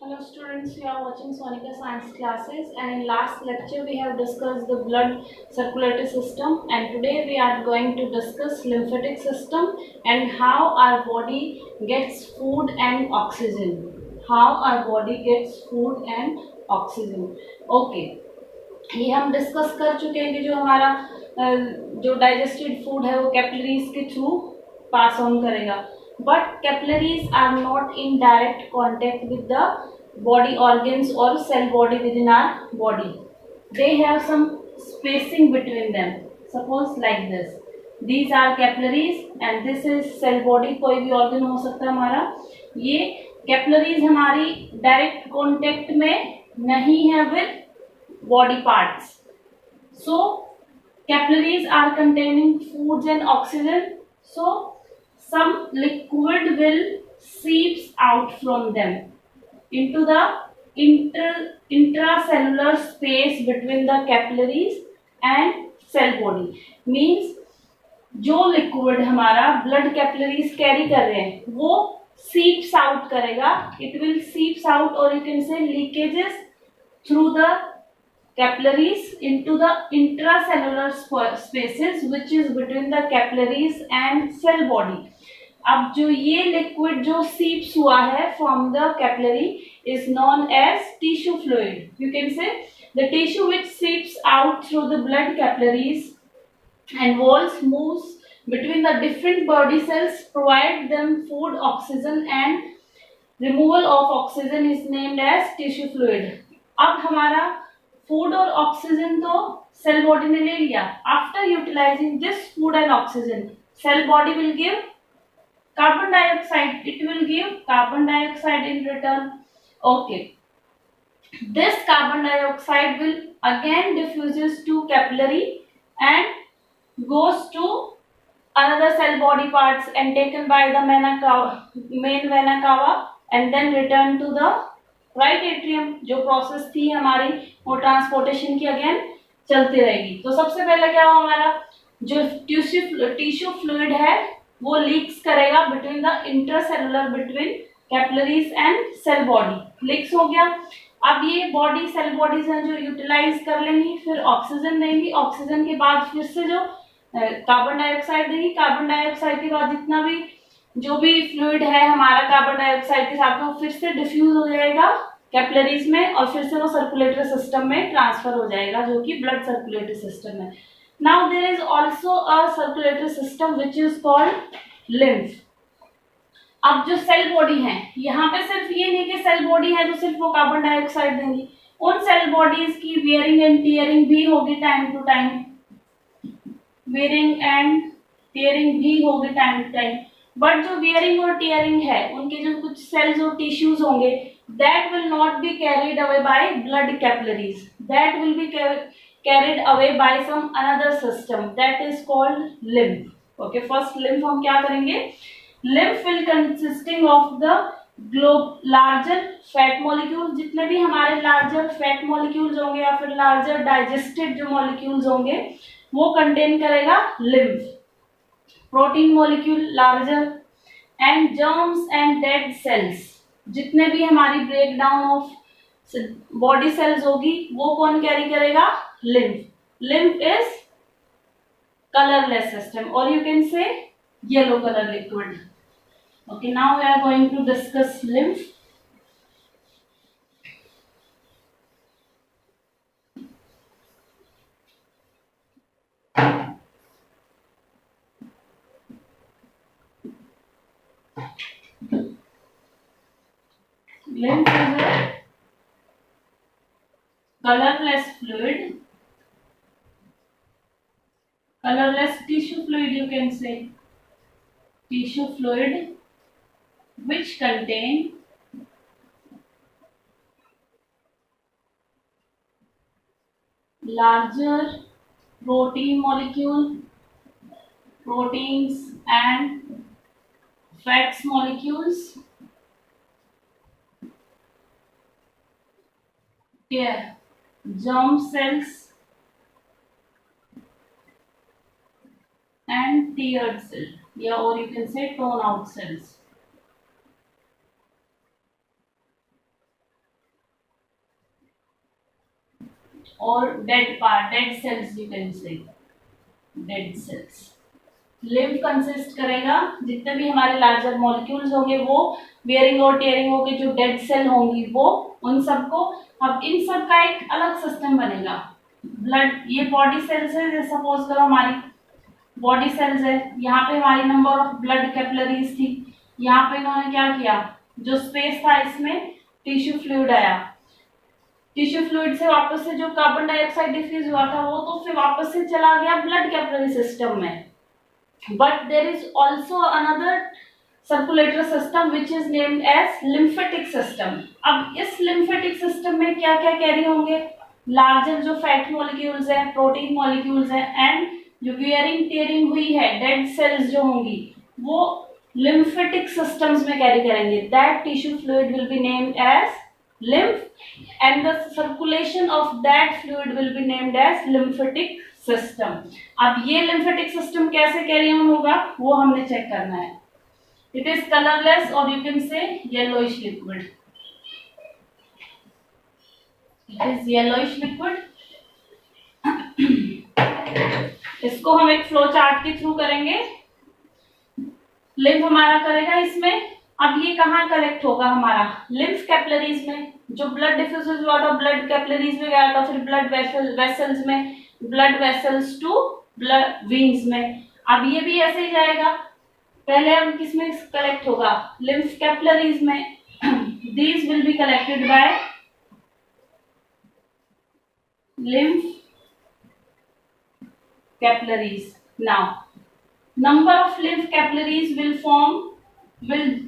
Hello students, we are watching Sonika science classes, and in last lecture we have discussed the blood circulatory system, and today we are going to discuss lymphatic system and how our body gets food and oxygen. How our body gets food and oxygen. Okay, ये हम discuss कर चुके हैं कि जो हमारा जो digested food है वो कैपिलरीज के थ्रू पास ऑन करेगा, but capillaries are not in direct contact with the body organs or cell body within our body. They have some spacing between them. Suppose like this. These are capillaries and this is cell body. कोई भी organ हो सकता है हमारा. ये capillaries हमारी direct contact में नहीं है with body parts. So capillaries are containing foods and oxygen. So some liquid will seeps out from them into the intracellular space between the capillaries and cell body. Means जो liquid हमारा blood capillaries carry कर रहे हैं वो सीप्स out करेगा. It will सीप्स out और you can से leakages through the capillaries into the intracellular spaces which is between the capillaries and cell body. अब जो ये लिक्विड जो सीप्स हुआ है from the capillary is known as tissue fluid. You can say the tissue which seeps out through the blood capillaries and walls moves between the different body cells, provide them food, oxygen and removal of oxygen is named as tissue fluid. अब हमारा food और oxygen तो cell body ने ले लिया. After utilising this food and oxygen cell body will give carbon dioxide. It will give carbon dioxide in return. Okay, this carbon dioxide will again diffuses to capillary and goes to another cell body parts and taken by the main vena cava and then return to the right atrium. जो process थी हमारी वो transportation की again चलती रहेगी. तो सबसे पहले क्या हुआ, हमारा जो टिश्यू फ्लूइड है वो लीक्स करेगा between the intercellular between capillaries and cell body. Leaks हो गया. अब ये बॉडी सेल बॉडीज हैं जो यूटिलाइज कर लेंगी, फिर ऑक्सीजन देंगी. ऑक्सीजन के बाद फिर से जो कार्बन डाइऑक्साइड देंगी. कार्बन डाइऑक्साइड के बाद जितना भी जो भी फ्लूइड है हमारा कार्बन डाइऑक्साइड के साथ में फिर से डिफ्यूज हो जाएगा कैपिलरीज में और फिर से वो सर्कुलेटरी सिस्टम में ट्रांसफर हो जाएगा जो कि ब्लड सर्कुलेटरी सिस्टम है. Now there is also a circulatory system which is called lymph. अब जो सेल बॉडी है यहाँ पे सिर्फ ये नहीं कि सेल बॉडी है तो सिर्फ वो कार्बन डाइऑक्साइड देंगी. उन सेल बॉडीज की वियरिंग एंड टीयरिंग भी होगी time to time. Wearing and tearing भी होगी टाइम टू टाइम. बट जो वियरिंग और टीयरिंग है उनके जो कुछ सेल्स और टिश्यूज होंगे that will not be carried away by blood capillaries. That will be carried away by some another system that is called lymph. Okay, first lymph हम क्या करेंगे. lymph will consisting of the larger fat molecules. जितने भी हमारे larger fat molecules होंगे या फिर larger digested जो molecules होंगे वो contain करेगा lymph. protein molecule larger and germs and dead cells. जितने भी हमारी break down of body cells होगी वो कौन कैरी करेगा. lymph. lymph is colorless system or you can say yellow color liquid. Okay, now we are going to discuss lymph. Lymph is a colorless fluid, colorless tissue fluid, you can say tissue fluid which contain larger protein molecule, proteins and fats molecules. Yeah, germ cells and tiered cell. Yeah, or you can say torn out cells. और dead part, dead cells you can से, dead cells. Lymph consist करेगा जितने भी हमारे larger molecules होंगे वो bearing और tearing होके जो डेड सेल होंगी वो उन सबको, अब इन सब का एक अलग सिस्टम बनेगा। ब्लड, ये बॉडी सेल्स है, जैसे सपोज करो हमारी बॉडी सेल्स है, यहाँ पे हमारी नंबर ऑफ ब्लड कैपिलरीज थी, यहाँ पे इन्होंने क्या किया, जो स्पेस था इसमें टिश्यू फ्लूइड आया, टिश्यू फ्लूइड से वापस से जो कार्बन डाइऑक्साइड डिफ्यूज हुआ था वो तो फिर वापस से चला गया ब्लड कैपिलरी सिस्टम में। But there is also another circulatory system which is named as lymphatic system. अब इस लिम्फेटिक सिस्टम में क्या क्या कैरी होंगे, लार्जर जो फैट मॉलिक्यूल्स है, प्रोटीन मॉलिक्यूल्स है, एंड जो वियरिंग टेयरिंग हुई है डेड सेल्स जो होंगी वो लिम्फेटिक सिस्टम्स में कैरी करेंगे। That tissue fluid will be named as lymph and the circulation of that fluid will be named as lymphatic system। अब ये lymphatic system कैसे कैरी ऑन होगा वो हमने चेक करना है। It is colorless or you can say yellowish liquid। It is yellowish liquid। इसको हम एक फ्लो चार्ट के थ्रू करेंगे। लिम्फ हमारा करेगा इसमें। अब ये कहाँ कलेक्ट होगा हमारा, लिम्फ कैपिलरीज में, जो ब्लड डिफ्यूज हुआ था ब्लड कैपिलरीज में गया था, फिर ब्लड वेसल्स में, blood vessels to blood veins में। अब ये भी ऐसे ही जाएगा, पहले हम किस में कलेक्ट होगा, लिम्फ कैपिलरीज में। These will be collected by lymph capillaries। Now number of lymph capillaries will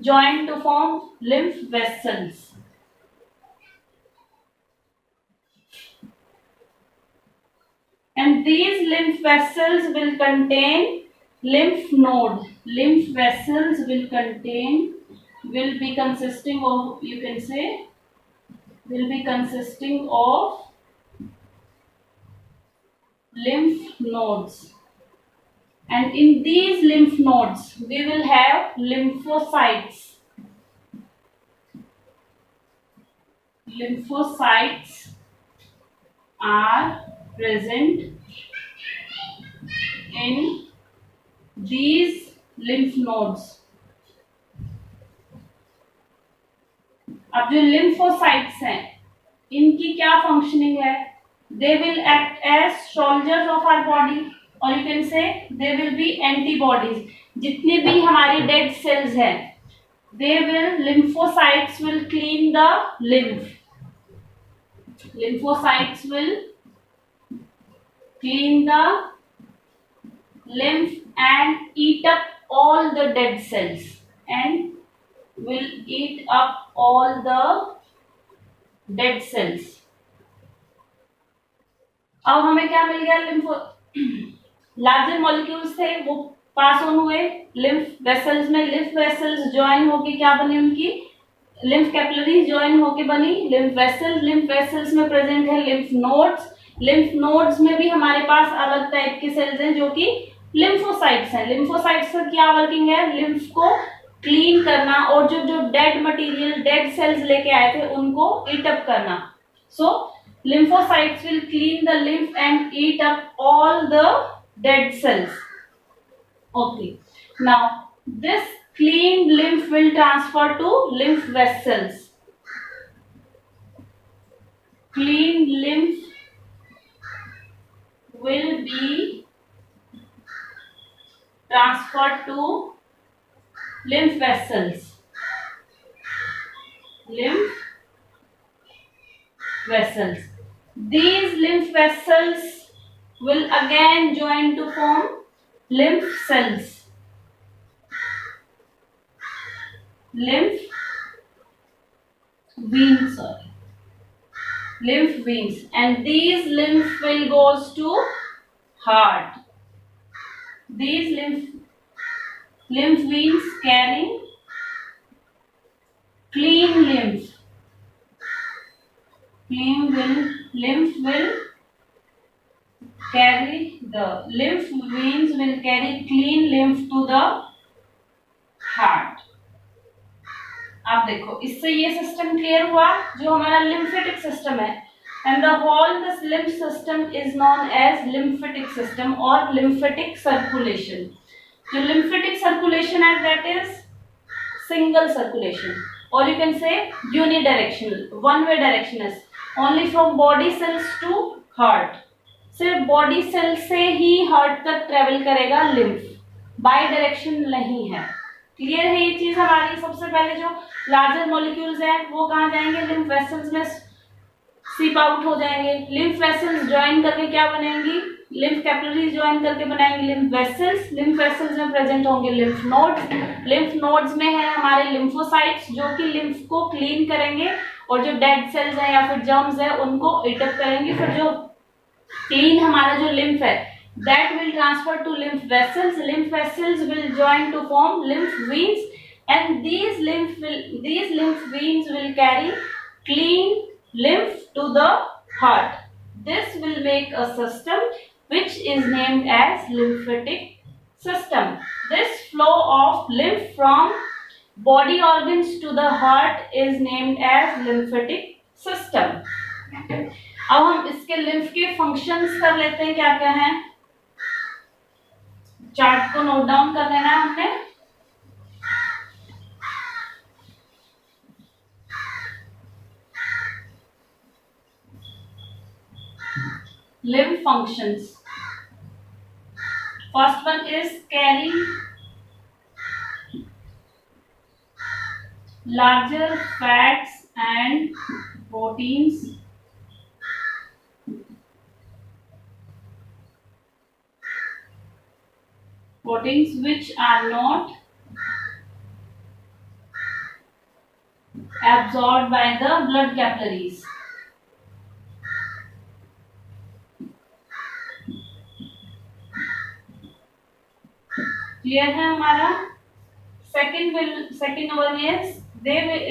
join to form lymph vessels। And these lymph vessels will contain lymph node। Lymph vessels will be consisting of, you can say, will be consisting of lymph nodes। And in these lymph nodes we will have lymphocytes। Lymphocytes are present in these lymph nodes। अब जो lymphocytes हैं इनकी क्या functioning है, they will act as soldiers of our body or you can say they will be antibodies। जितने भी हमारी dead cells हैं lymphocytes will clean the lymph। Lymphocytes will clean the lymph and eat up all the dead cells and will eat up all the dead cells। अब हमें क्या मिल गया, lympho larger molecules थे वो पास ऑन हुए lymph vessels में। Lymph vessels join होके क्या बनी, उनकी लिम्फ कैपिलरीज ज्वाइन होके बनी लिम्फ वेसल्स। लिम्फ वेसल्स में प्रेजेंट है लिम्फ नोड्स। लिम्फ नोड्स में भी हमारे पास अलग टाइप के सेल्स हैं जो कि लिम्फोसाइट्स हैं। लिम्फोसाइट्स का क्या वर्किंग है, लिम्फ को क्लीन करना और जो जो डेड मटेरियल, डेड सेल्स लेके आए थे उनको ईट अप करना। सो lymphocytes will clean the lymph and eat up all the dead cells। Okay, now this cleaned lymph will transfer to lymph vessels। Cleaned lymph will be transferred to lymph vessels। Lymph vessels। These lymph vessels will again join to form lymph cells। Lymph veins, lymph veins, and these lymph will goes to heart। These lymph veins carrying clean lymph। Lymph will carry, the lymph veins will carry clean lymph to the heart। अब देखो इससे ये system clear हुआ जो हमारा lymphatic system है। and the whole this lymph system is known as lymphatic system or lymphatic circulation. जो lymphatic circulation है that is single circulation, or you can say unidirectional, one way directionless, only from body cells to heart. सिर्फ body cell से ही heart तक travel करेगा lymph, by direction नहीं है। Clear है ये चीज हमारी। सबसे पहले जो लार्जर मॉलिक्यूल्स हैं वो कहाँ जाएंगे, लिम्फ वेसल्स में सीप आउट हो जाएंगे। लिम्फ वेसल्स ज्वाइन करके क्या बनेंगी, लिम्फ कैपिलरीज ज्वाइन करके बनाएंगे लिम्फ वेसल्स। लिम्फ वेसल्स में प्रेजेंट होंगे लिम्फ नोड्स। लिम्फ नोड्स में है हमारे लिम्फोसाइट्स जो कि लिम्फ को क्लीन करेंगे और जो डेड सेल्स हैं या फिर जर्म्स है उनको इटअप करेंगे। फिर जो क्लीन हमारा जो लिम्फ है that will transfer to lymph vessels. Lymph vessels will join to form lymph veins, and these lymph veins will carry clean lymph to the heart. This will make a system which is named as lymphatic system. This flow of lymph from body organs to the heart is named as lymphatic system. अब हम इसके lymph के functions कर लेते हैं, क्या क्या हैं। चार्ट को नोट डाउन कर लेना है हमने। Lymph functions, first one is carry larger fats and proteins which are not absorbed by the blood capillaries. Clear है हमारा। Second one is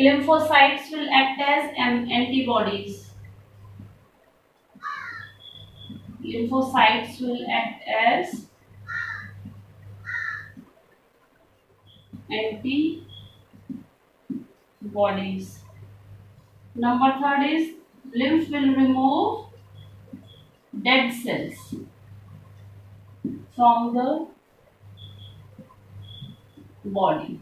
lymphocytes will act as antibodies. Lymphocytes will act as antibodies. Number third is lymph will remove dead cells from the body.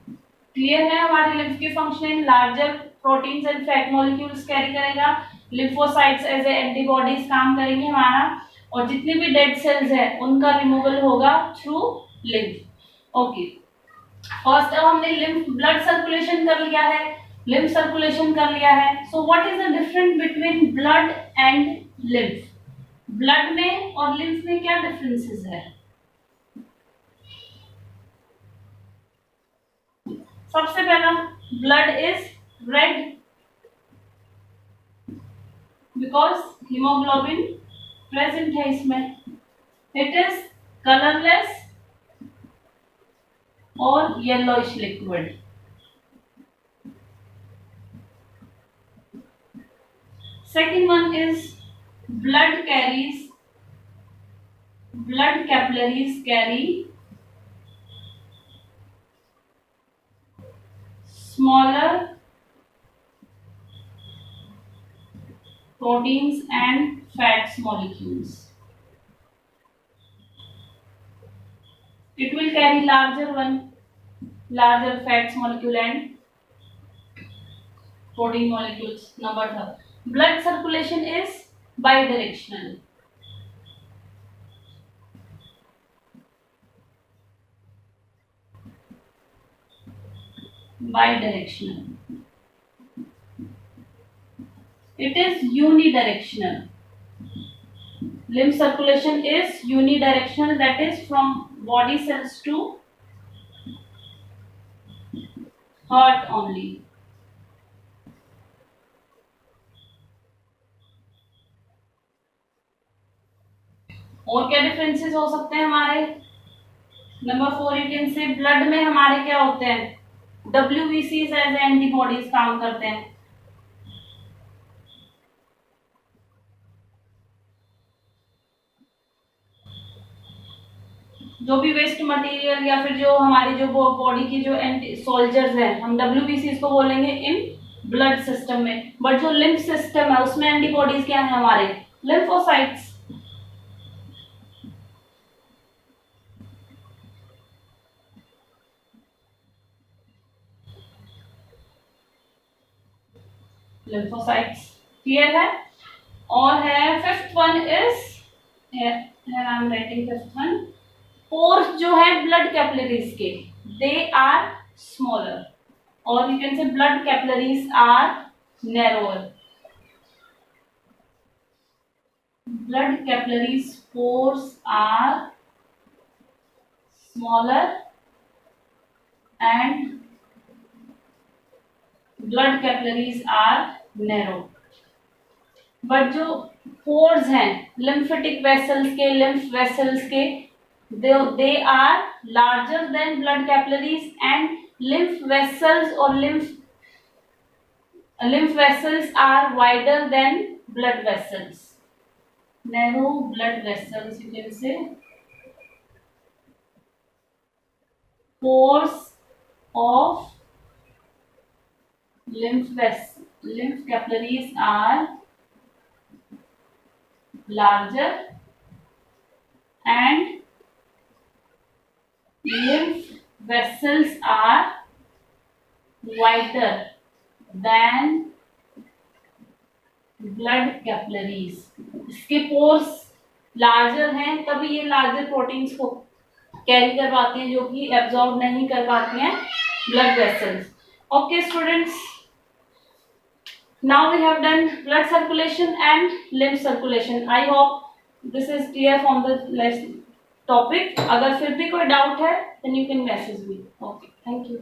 Clear है हमारे lymph के function. Larger proteins and fat molecules carry करेगा, lymphocytes as a antibodies काम करेंगे हमारा, और जितनी भी डेड सेल्स है उनका रिमूवल होगा थ्रू लिम्फ। ओके, फर्स्ट अब हमने लिम्फ ब्लड सर्कुलेशन कर लिया है, लिम्फ सर्कुलेशन कर लिया है। So what is the difference between blood and lymph. Blood में और लिम्फ में क्या डिफरेंसेस है। सबसे पहला, blood is red because haemoglobin present है इसमें। इट इज कलरलेस और yellowish liquid. Second one is blood capillaries carry smaller proteins and fats molecules. It will carry larger fats molecule and protein molecules. Number third, blood circulation is bidirectional. It is unidirectional. Lymph circulation is unidirectional, that is from body cells to heart only. और क्या differences हो सकते हैं हमारे। Number 4 you can say blood में हमारे क्या होते हैं, WBCs एज एंटीबॉडीज काम करते हैं। जो भी वेस्ट मटेरियल या फिर जो हमारी जो बॉडी की जो सोल्जर्स हैं, हम WBCs को बोलेंगे इन ब्लड सिस्टम में, बट जो लिम्फ सिस्टम है उसमें एंटीबॉडीज क्या है हमारे, लिम्फोसाइट्स। लिम्फोसाइट्स क्लियर है। और है fifth one is, I am writing fifth one, pores जो है ब्लड कैपिलरीज के, दे आर स्मॉलर, और you can say blood capillaries are narrower. Blood capillaries pores are smaller and blood capillaries are narrow। But जो pores हैं lymphatic vessels के, lymph vessels के, they are larger than blood capillaries, and lymph vessels or lymph vessels are wider than blood vessels। narrow blood vessels, you can say pores of lymph capillaries are larger and lymph vessels are wider than blood capillaries. इसके pores larger हैं, तभी ये larger proteins को carry कर पाते हैं जो कि एब्जॉर्ब नहीं कर पाते हैं blood vessels. Okay students, now we have done blood circulation and lymph circulation. I hope this is clear from the topic. अगर फिर भी कोई डाउट है then you can message me. Okay, thank you.